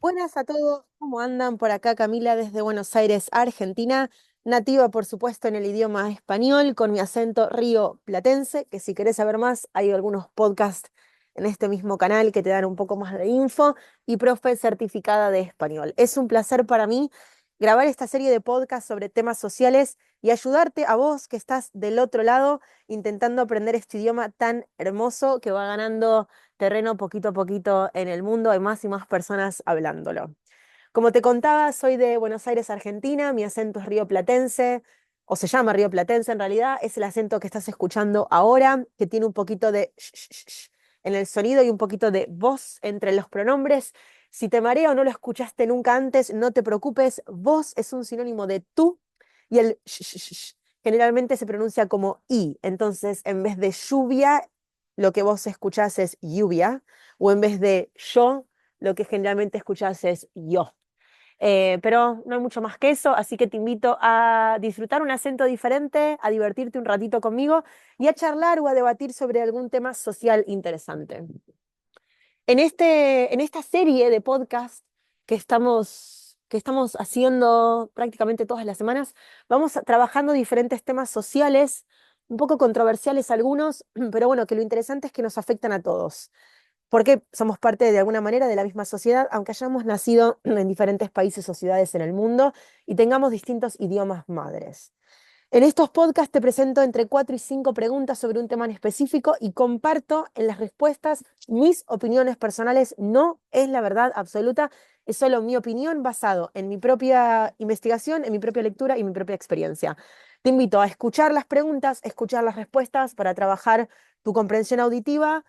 Buenas a todos, ¿cómo andan? Por acá Camila desde Buenos Aires, Argentina, nativa por supuesto en el idioma español, con mi acento río-platense, que si querés saber más, hay algunos podcasts en este mismo canal que te dan un poco más de info, y profe certificada de español. Es un placer para mí grabar esta serie de podcasts sobre temas sociales y ayudarte a vos que estás del otro lado intentando aprender este idioma tan hermoso que va ganando terreno poquito a poquito en el mundo, hay más y más personas hablándolo. Como te contaba, soy de Buenos Aires, Argentina, mi acento es rioplatense, o se llama rioplatense en realidad, es el acento que estás escuchando ahora, que tiene un poquito de en el sonido y un poquito de voz entre los pronombres. Si te marea o no lo escuchaste nunca antes, no te preocupes, voz es un sinónimo de tú y el generalmente se pronuncia como i, entonces en vez de lluvia lo que vos escuchás es lluvia, o en vez de yo, lo que generalmente escuchás es yo. Pero no hay mucho más que eso, así que te invito a disfrutar un acento diferente, a divertirte un ratito conmigo y a charlar o a debatir sobre algún tema social interesante. En esta serie de podcast que estamos haciendo prácticamente todas las semanas, trabajando diferentes temas sociales, un poco controversiales algunos, pero bueno, que lo interesante es que nos afectan a todos, porque somos parte de alguna manera de la misma sociedad, aunque hayamos nacido en diferentes países o ciudades en el mundo y tengamos distintos idiomas madres. En estos podcasts te presento entre 4 y 5 preguntas sobre un tema en específico y comparto en las respuestas mis opiniones personales. No es la verdad absoluta, es solo mi opinión basado en mi propia investigación, en mi propia lectura y mi propia experiencia. Te invito a escuchar las preguntas, escuchar las respuestas para trabajar tu comprensión auditiva,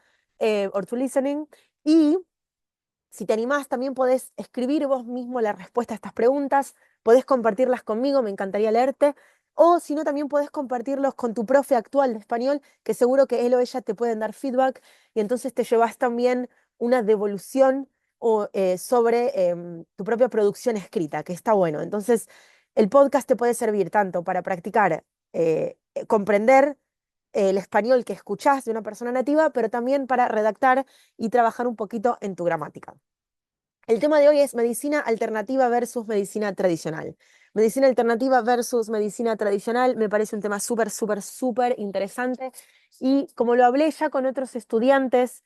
or tu listening, y si te animás, también podés escribir vos mismo la respuesta a estas preguntas, podés compartirlas conmigo, me encantaría leerte, o si no, también podés compartirlos con tu profe actual de español, que seguro que él o ella te pueden dar feedback, y entonces te llevas también una devolución sobre tu propia producción escrita, que está bueno. Entonces, el podcast te puede servir tanto para practicar, comprender el español que escuchás de una persona nativa, pero también para redactar y trabajar un poquito en tu gramática. El tema de hoy es medicina alternativa versus medicina tradicional. Medicina alternativa versus medicina tradicional me parece un tema súper, súper, súper interesante. Y como lo hablé ya con otros estudiantes,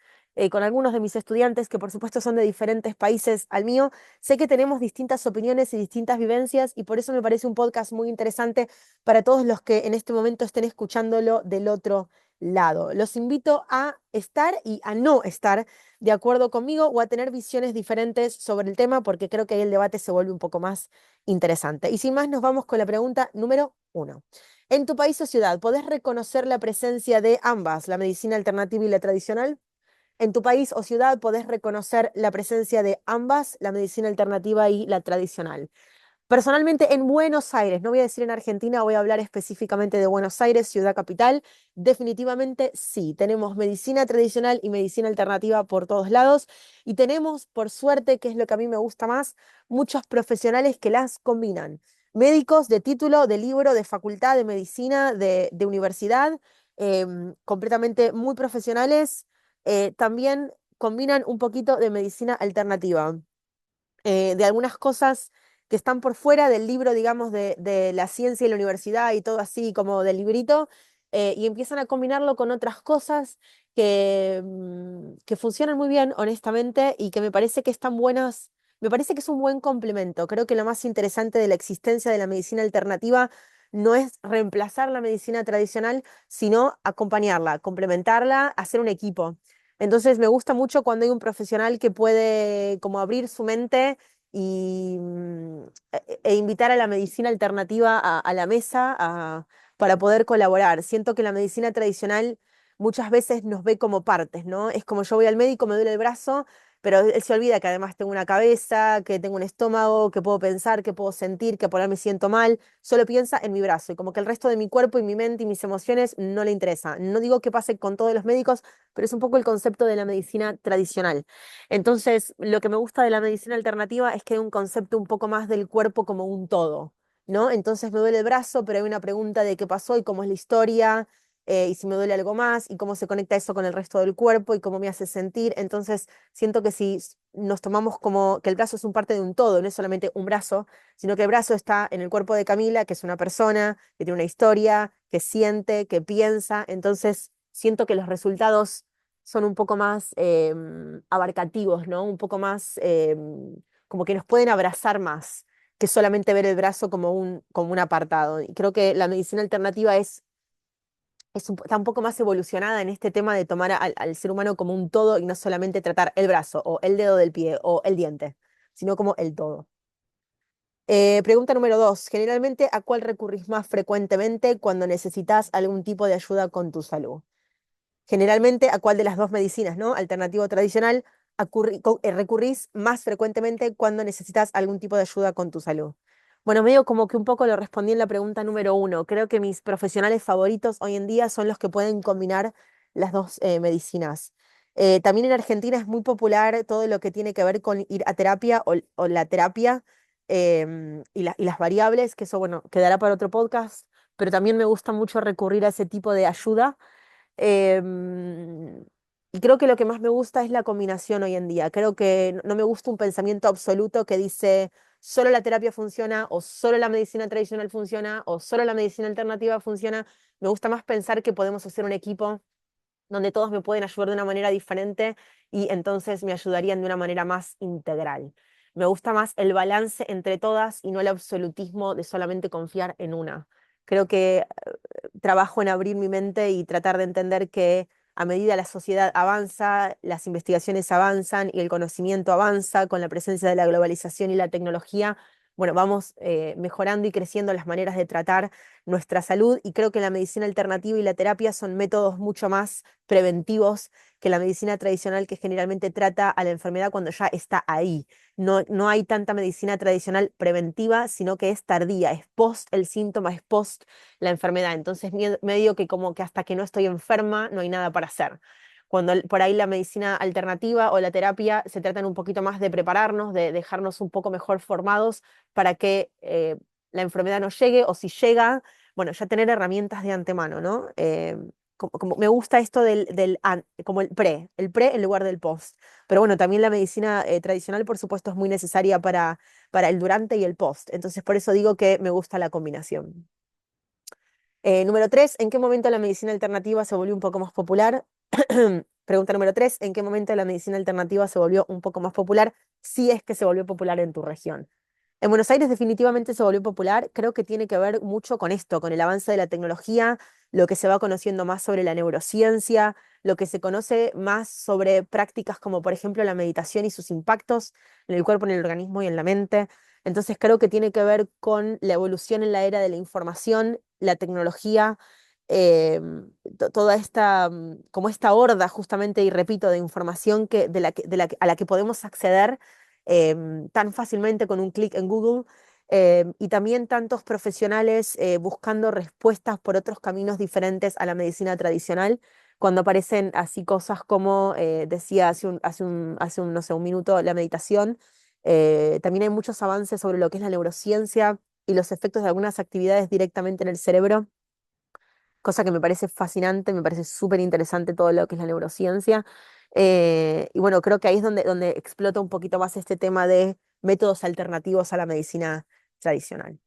con algunos de mis estudiantes, que por supuesto son de diferentes países al mío, sé que tenemos distintas opiniones y distintas vivencias y por eso me parece un podcast muy interesante para todos los que en este momento estén escuchándolo del otro lado. Los invito a estar y a no estar de acuerdo conmigo o a tener visiones diferentes sobre el tema, porque creo que ahí el debate se vuelve un poco más interesante. Y sin más, nos vamos con la pregunta número 1. En tu país o ciudad, ¿podés reconocer la presencia de ambas, la medicina alternativa y la tradicional? En tu país o ciudad, ¿podés reconocer la presencia de ambas, la medicina alternativa y la tradicional? Personalmente en Buenos Aires, no voy a decir en Argentina, voy a hablar específicamente de Buenos Aires, ciudad capital. Definitivamente sí, tenemos medicina tradicional y medicina alternativa por todos lados y tenemos, por suerte, que es lo que a mí me gusta más, muchos profesionales que las combinan. Médicos de título, de libro, de facultad, de medicina, de universidad, completamente muy profesionales, también combinan un poquito de medicina alternativa, de algunas cosas que están por fuera del libro, digamos, de la ciencia y la universidad y todo así como del librito, y empiezan a combinarlo con otras cosas que funcionan muy bien, honestamente, y que me parece que están buenas. Me parece que es un buen complemento. Creo que lo más interesante de la existencia de la medicina alternativa no es reemplazar la medicina tradicional, sino acompañarla, complementarla, hacer un equipo. Entonces me gusta mucho cuando hay un profesional que puede como abrir su mente y invitar a la medicina alternativa a la mesa para poder colaborar. Siento que la medicina tradicional muchas veces nos ve como partes, ¿no? Es como yo voy al médico, me duele el brazo, pero él se olvida que además tengo una cabeza, que tengo un estómago, que puedo pensar, que puedo sentir, que por ahí me siento mal. Solo piensa en mi brazo y como que el resto de mi cuerpo y mi mente y mis emociones no le interesa. No digo que pase con todos los médicos, pero es un poco el concepto de la medicina tradicional. Entonces, lo que me gusta de la medicina alternativa es que hay un concepto un poco más del cuerpo como un todo, ¿no? Entonces me duele el brazo, pero hay una pregunta de qué pasó y cómo es la historia. y si me duele algo más, y cómo se conecta eso con el resto del cuerpo y cómo me hace sentir. Entonces, siento que si nos tomamos como que el brazo es un parte de un todo, no es solamente un brazo, sino que el brazo está en el cuerpo de Camila, que es una persona, que tiene una historia, que siente, que piensa. Entonces, siento que los resultados son un poco más abarcativos, ¿no? Un poco más como que nos pueden abrazar más que solamente ver el brazo como un apartado. Y creo que la medicina alternativa está un poco más evolucionada en este tema de tomar al ser humano como un todo y no solamente tratar el brazo o el dedo del pie o el diente, sino como el todo. Pregunta número 2. Generalmente, ¿a cuál recurrís más frecuentemente cuando necesitas algún tipo de ayuda con tu salud? Generalmente, ¿a cuál de las dos medicinas, ¿no? Alternativo o tradicional, recurrís más frecuentemente cuando necesitas algún tipo de ayuda con tu salud? Bueno, medio como que un poco lo respondí en la pregunta número 1. Creo que mis profesionales favoritos hoy en día son los que pueden combinar las dos medicinas. También en Argentina es muy popular todo lo que tiene que ver con ir a terapia o la terapia y las variables, que eso, bueno, quedará para otro podcast, pero también me gusta mucho recurrir a ese tipo de ayuda. Em, y creo que lo que más me gusta es la combinación hoy en día. Creo que no me gusta un pensamiento absoluto que dice solo la terapia funciona o solo la medicina tradicional funciona o solo la medicina alternativa funciona. Me gusta más pensar que podemos hacer un equipo donde todos me pueden ayudar de una manera diferente y entonces me ayudarían de una manera más integral. Me gusta más el balance entre todas y no el absolutismo de solamente confiar en una. Creo que trabajo en abrir mi mente y tratar de entender que a medida la sociedad avanza, las investigaciones avanzan y el conocimiento avanza con la presencia de la globalización y la tecnología, bueno, vamos mejorando y creciendo las maneras de tratar nuestra salud y creo que la medicina alternativa y la terapia son métodos mucho más preventivos que la medicina tradicional que generalmente trata a la enfermedad cuando ya está ahí. No hay tanta medicina tradicional preventiva, sino que es tardía, es post el síntoma, es post la enfermedad. Entonces, medio que como que hasta que no estoy enferma no hay nada para hacer. Cuando por ahí la medicina alternativa o la terapia se tratan un poquito más de prepararnos, de dejarnos un poco mejor formados para que la enfermedad no llegue o si llega, bueno, ya tener herramientas de antemano, ¿no? Como me gusta esto como el pre en lugar del post. Pero bueno, también la medicina tradicional, por supuesto, es muy necesaria para el durante y el post. Entonces, por eso digo que me gusta la combinación. Número 3, ¿en qué momento la medicina alternativa se volvió un poco más popular? Pregunta número 3, ¿en qué momento la medicina alternativa se volvió un poco más popular? Si es que se volvió popular en tu región. En Buenos Aires definitivamente se volvió popular, creo que tiene que ver mucho con esto, con el avance de la tecnología, lo que se va conociendo más sobre la neurociencia, lo que se conoce más sobre prácticas como por ejemplo la meditación y sus impactos en el cuerpo, en el organismo y en la mente. Entonces creo que tiene que ver con la evolución en la era de la información, la tecnología, eh, toda esta, como esta horda justamente, y repito, de información a la que podemos acceder tan fácilmente con un clic en Google. Y también tantos profesionales buscando respuestas por otros caminos diferentes a la medicina tradicional, cuando aparecen así cosas como decía no sé, un minuto, la meditación. También hay muchos avances sobre lo que es la neurociencia y los efectos de algunas actividades directamente en el cerebro, cosa que me parece fascinante, me parece súper interesante todo lo que es la neurociencia. Y bueno, creo que ahí es donde explota un poquito más este tema de métodos alternativos a la medicina tradicional.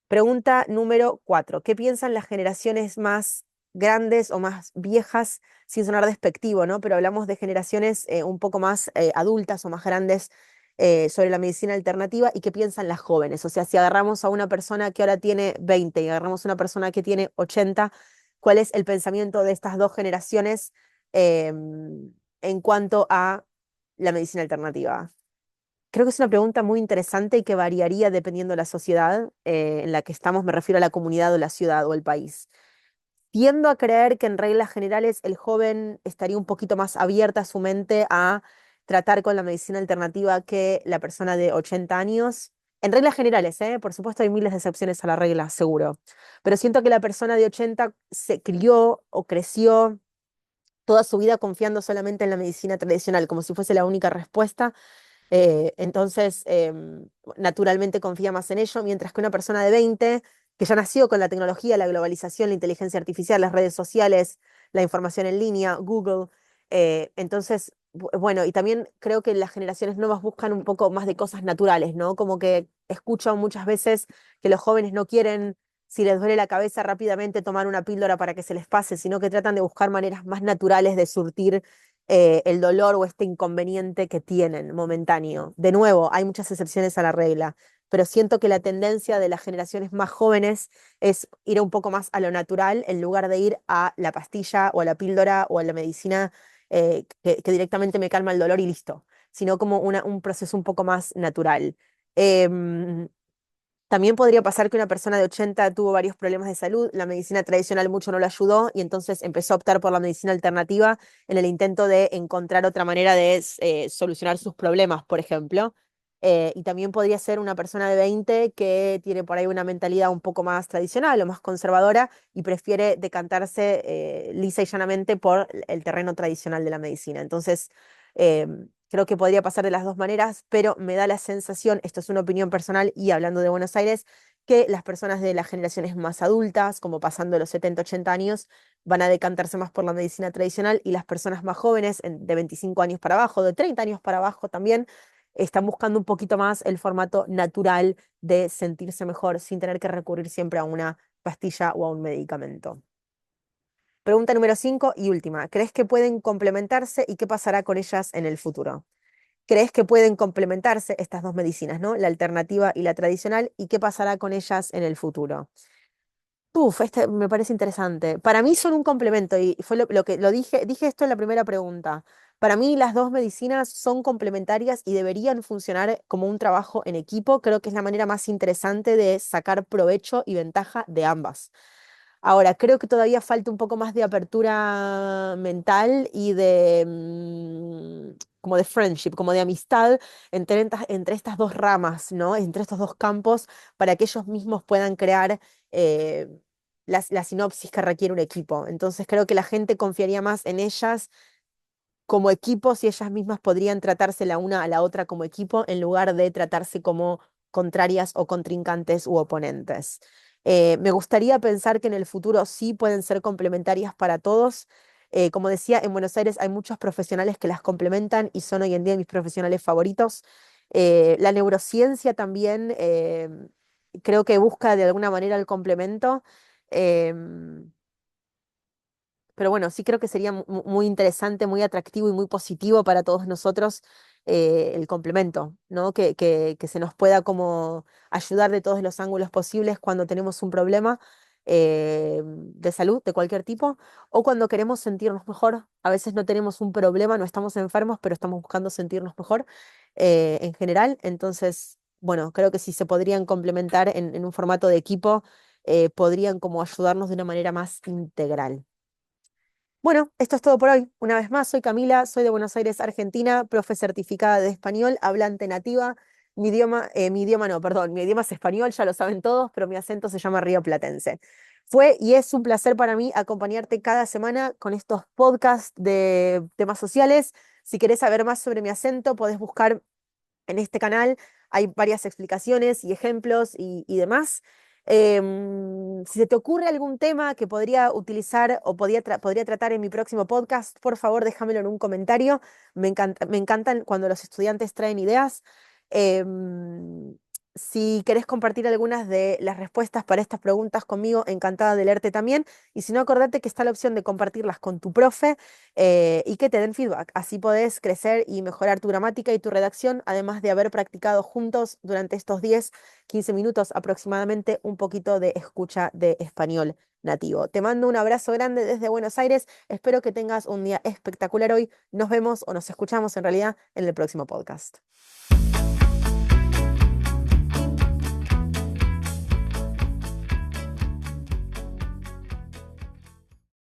Pregunta número 4. ¿Qué piensan las generaciones más grandes o más viejas, sin sonar despectivo, ¿no? Pero hablamos de generaciones un poco más adultas o más grandes sobre la medicina alternativa y qué piensan las jóvenes. O sea, si agarramos a una persona que ahora tiene 20 y agarramos a una persona que tiene 80, ¿cuál es el pensamiento de estas dos generaciones en cuanto a la medicina alternativa? Creo que es una pregunta muy interesante y que variaría dependiendo de la sociedad en la que estamos, me refiero a la comunidad o la ciudad o el país. Tiendo a creer que en reglas generales el joven estaría un poquito más abierta su mente a tratar con la medicina alternativa que la persona de 80 años. En reglas generales, ¿eh? Por supuesto hay miles de excepciones a la regla, seguro. Pero siento que la persona de 80 se crió o creció toda su vida confiando solamente en la medicina tradicional, como si fuese la única respuesta. Entonces, naturalmente confía más en ello, mientras que una persona de 20 que ya nació con la tecnología, la globalización, la inteligencia artificial, las redes sociales, la información en línea, Google. Entonces, bueno, y también creo que las generaciones nuevas buscan un poco más de cosas naturales, ¿no? Como que escucho muchas veces que los jóvenes no quieren, si les duele la cabeza rápidamente, tomar una píldora para que se les pase, sino que tratan de buscar maneras más naturales de surtir el dolor o este inconveniente que tienen momentáneo. De nuevo, hay muchas excepciones a la regla, pero siento que la tendencia de las generaciones más jóvenes es ir un poco más a lo natural en lugar de ir a la pastilla o a la píldora o a la medicina que directamente me calma el dolor y listo, sino como un proceso un poco más natural. Em, También podría pasar que una persona de 80 tuvo varios problemas de salud, la medicina tradicional mucho no lo ayudó y entonces empezó a optar por la medicina alternativa en el intento de encontrar otra manera de solucionar sus problemas, por ejemplo. Y también podría ser una persona de 20 que tiene por ahí una mentalidad un poco más tradicional o más conservadora y prefiere decantarse lisa y llanamente por el terreno tradicional de la medicina. Entonces, creo que podría pasar de las dos maneras, pero me da la sensación, esto es una opinión personal y hablando de Buenos Aires, que las personas de las generaciones más adultas, como pasando los 70, 80 años, van a decantarse más por la medicina tradicional y las personas más jóvenes, de 25 años para abajo, de 30 años para abajo también, están buscando un poquito más el formato natural de sentirse mejor sin tener que recurrir siempre a una pastilla o a un medicamento. Pregunta número 5 y última. ¿Crees que pueden complementarse y qué pasará con ellas en el futuro? ¿Crees que pueden complementarse estas dos medicinas, ¿no? La alternativa y la tradicional, y qué pasará con ellas en el futuro? Uf, este me parece interesante. Para mí son un complemento y fue lo que lo dije esto en la primera pregunta. Para mí las dos medicinas son complementarias y deberían funcionar como un trabajo en equipo. Creo que es la manera más interesante de sacar provecho y ventaja de ambas. Ahora, creo que todavía falta un poco más de apertura mental y de como de friendship, como de amistad entre estas dos ramas, ¿no? Entre estos dos campos, para que ellos mismos puedan crear eh, la sinopsis que requiere un equipo. Entonces creo que la gente confiaría más en ellas como equipo si ellas mismas podrían tratarse la una a la otra como equipo en lugar de tratarse como contrarias o contrincantes u oponentes. Me gustaría pensar que en el futuro sí pueden ser complementarias para todos. Como decía, en Buenos Aires hay muchos profesionales que las complementan y son hoy en día mis profesionales favoritos. La neurociencia también creo que busca de alguna manera el complemento. em, pero bueno, sí creo que sería muy interesante, muy atractivo y muy positivo para todos nosotros el complemento, ¿no? Que se nos pueda como ayudar de todos los ángulos posibles cuando tenemos un problema de salud de cualquier tipo o cuando queremos sentirnos mejor. A veces no tenemos un problema, no estamos enfermos, pero estamos buscando sentirnos mejor en general. Entonces, bueno, creo que si se podrían complementar en un formato de equipo, podrían como ayudarnos de una manera más integral. Bueno, esto es todo por hoy. Una vez más, soy Camila, soy de Buenos Aires, Argentina, profe certificada de español, hablante nativa. Mi idioma no, perdón, mi idioma es español, ya lo saben todos, pero mi acento se llama rioplatense. Fue y es un placer para mí acompañarte cada semana con estos podcasts de temas sociales. Si querés saber más sobre mi acento, podés buscar en este canal hay varias explicaciones y ejemplos y demás. Si se te ocurre algún tema que podría utilizar o podría tratar en mi próximo podcast, por favor déjamelo en un comentario. Me encantan cuando los estudiantes traen ideas. Em, si querés compartir algunas de las respuestas para estas preguntas conmigo, encantada de leerte también. Y si no, acordate que está la opción de compartirlas con tu profe y que te den feedback. Así podés crecer y mejorar tu gramática y tu redacción, además de haber practicado juntos durante estos 10, 15 minutos aproximadamente un poquito de escucha de español nativo. Te mando un abrazo grande desde Buenos Aires. Espero que tengas un día espectacular hoy. Nos vemos o nos escuchamos en realidad en el próximo podcast.